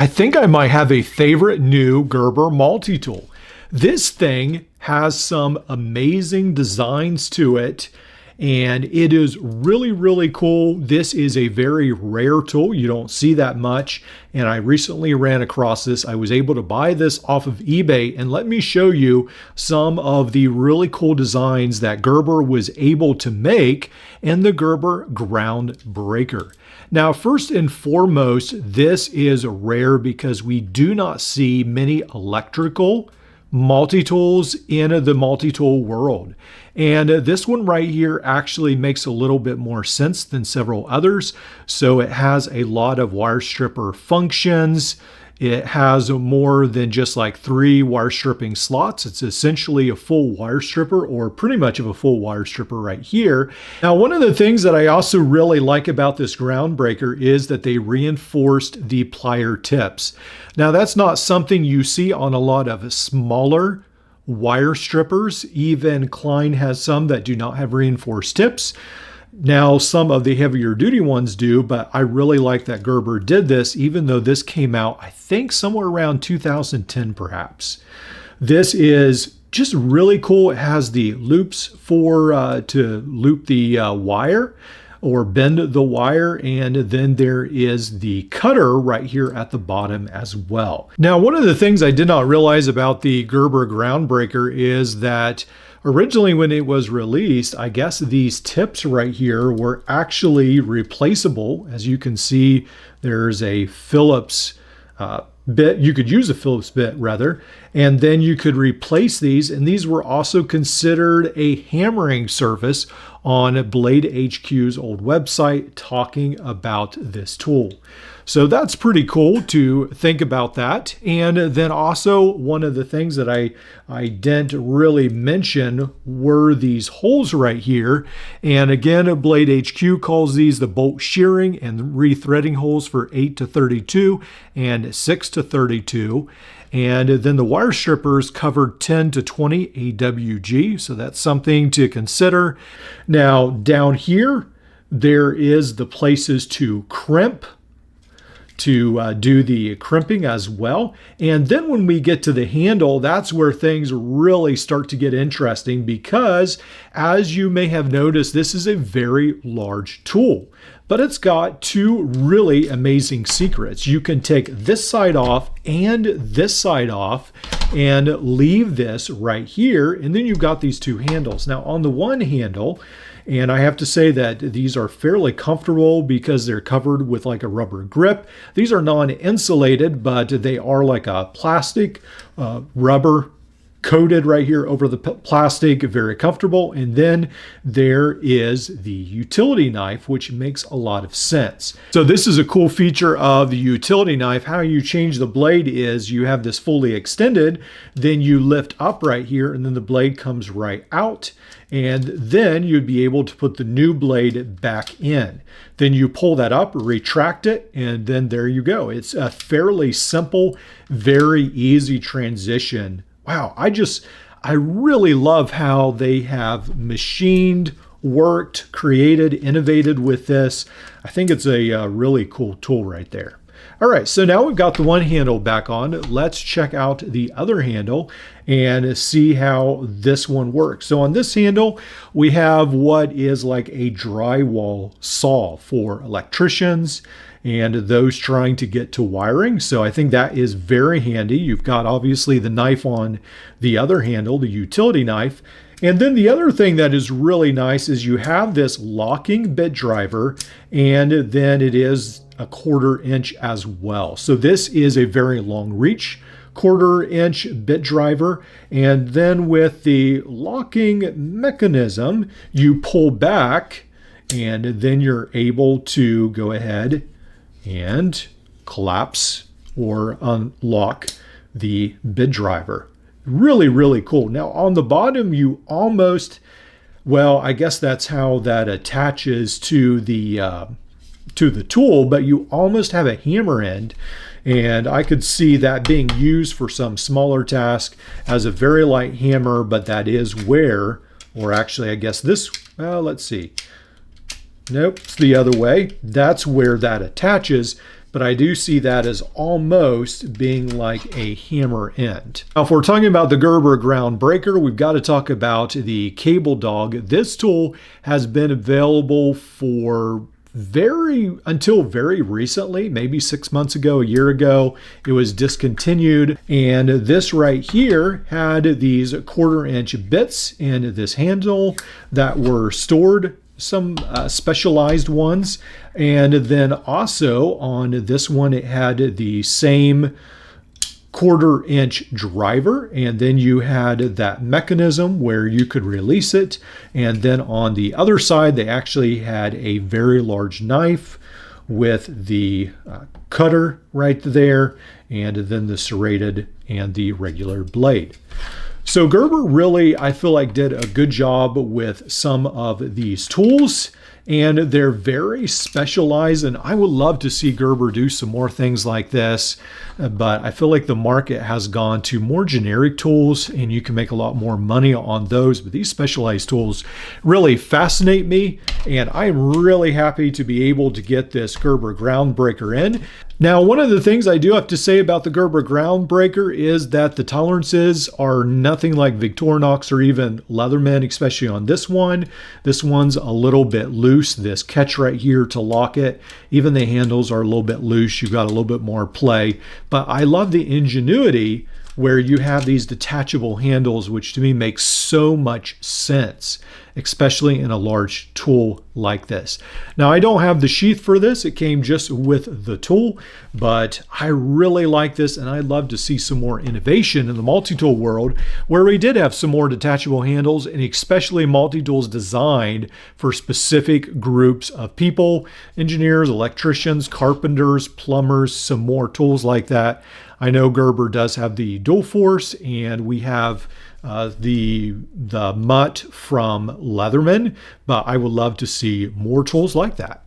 I think I might have a favorite new Gerber multi-tool. This thing has some amazing designs to it, and it is really, really cool. This is a very rare tool. You don't see that much, and I recently ran across this. I was able to buy this off of eBay, and let me show you some of the really cool designs that Gerber was able to make in the Gerber Groundbreaker. Now, first and foremost, this is rare because we do not see many electrical multi-tools in the multi-tool world. And this one right here actually makes a little bit more sense than several others. So it has a lot of wire stripper functions. It has more than just like 3 wire stripping slots. It's essentially a full wire stripper, or pretty much of a full wire stripper right here. Now, one of the things that I also really like about this Groundbreaker is that they reinforced the plier tips. Now, that's not something you see on a lot of smaller wire strippers. Even Klein has some that do not have reinforced tips. Now, some of the heavier duty ones do, but I really like that Gerber did this, even though this came out, I think, somewhere around 2010 perhaps. This is just really cool. It has the loops for to loop the wire or bend the wire, and then there is the cutter right here at the bottom as well. Now, one of the things I did not realize about the Gerber Groundbreaker is that originally when it was released, I guess these tips right here were actually replaceable. As you can see, there's a Phillips bit. You could use a Phillips bit rather, and then you could replace these. And these were also considered a hammering surface on Blade HQ's old website talking about this tool. So that's pretty cool to think about that. And then also one of the things that I didn't really mention were these holes right here. And again, Blade HQ calls these the bolt shearing and rethreading holes for 8 to 32 and 6 to 32. And then the wire strippers covered 10 to 20 AWG. So that's something to consider. Now down here, there is the places to crimp, to do the crimping as well. And then when we get to the handle, that's where things really start to get interesting, because as you may have noticed, this is a very large tool, but it's got 2 really amazing secrets. You can take this side off and this side off and leave this right here, and then you've got these 2 handles. Now on the one handle, and I have to say that these are fairly comfortable because they're covered with like a rubber grip. These are non-insulated, but they are like a plastic rubber coated right here over the plastic, very comfortable. And then there is the utility knife, which makes a lot of sense. So this is a cool feature of the utility knife. How you change the blade is you have this fully extended, then you lift up right here, and then the blade comes right out. And then you'd be able to put the new blade back in. Then you pull that up, retract it, and then there you go. It's a fairly simple, very easy transition. Wow, I really love how they have machined, worked, created, innovated with this. I think it's a really cool tool right there. All right, so now we've got the one handle back on. Let's check out the other handle and see how this one works. So on this handle, we have what is like a drywall saw for electricians and those trying to get to wiring. So I think that is very handy. You've got obviously the knife on the other handle, the utility knife. And then the other thing that is really nice is you have this locking bit driver, and then it is a 1/4 inch as well. So this is a very long reach 1/4 inch bit driver. And then with the locking mechanism, you pull back and then you're able to go ahead and collapse or unlock the bit driver. Really, really cool. Now on the bottom, you almost, well, I guess that's how that attaches to the tool, but you almost have a hammer end. And I could see that being used for some smaller task as a very light hammer, but that is where, or actually I guess this, well, let's see. Nope, it's the other way. That's where that attaches but I do see that as almost being like a hammer end. Now, if we're talking about the Gerber Groundbreaker, we've got to talk about the Cable Dog. This tool has been available for until very recently, maybe 6 months ago, a year ago. It was discontinued, and this right here had these 1/4-inch bits in this handle that were stored, some specialized ones, and then also on this one it had the same 1/4-inch driver, and then you had that mechanism where you could release it, and then on the other side they actually had a very large knife with the cutter right there, and then the serrated and the regular blade. So Gerber really, I feel like, did a good job with some of these tools, and they're very specialized, and I would love to see Gerber do some more things like this, but I feel like the market has gone to more generic tools and you can make a lot more money on those. But these specialized tools really fascinate me, and I'm really happy to be able to get this Gerber Groundbreaker in. Now, one of the things I do have to say about the Gerber Groundbreaker is that the tolerances are nothing like Victorinox or even Leatherman, especially on this one. This one's a little bit loose, this catch right here to lock it. Even the handles are a little bit loose. You've got a little bit more play. But I love the ingenuity where you have these detachable handles, which to me makes so much sense, especially in a large tool like this. Now, I don't have the sheath for this. It came just with the tool, but I really like this, and I'd love to see some more innovation in the multi-tool world where we did have some more detachable handles, and especially multi-tools designed for specific groups of people, engineers, electricians, carpenters, plumbers, some more tools like that. I know Gerber does have the dual force, and we have the mutt from Leatherman, but I would love to see more tools like that.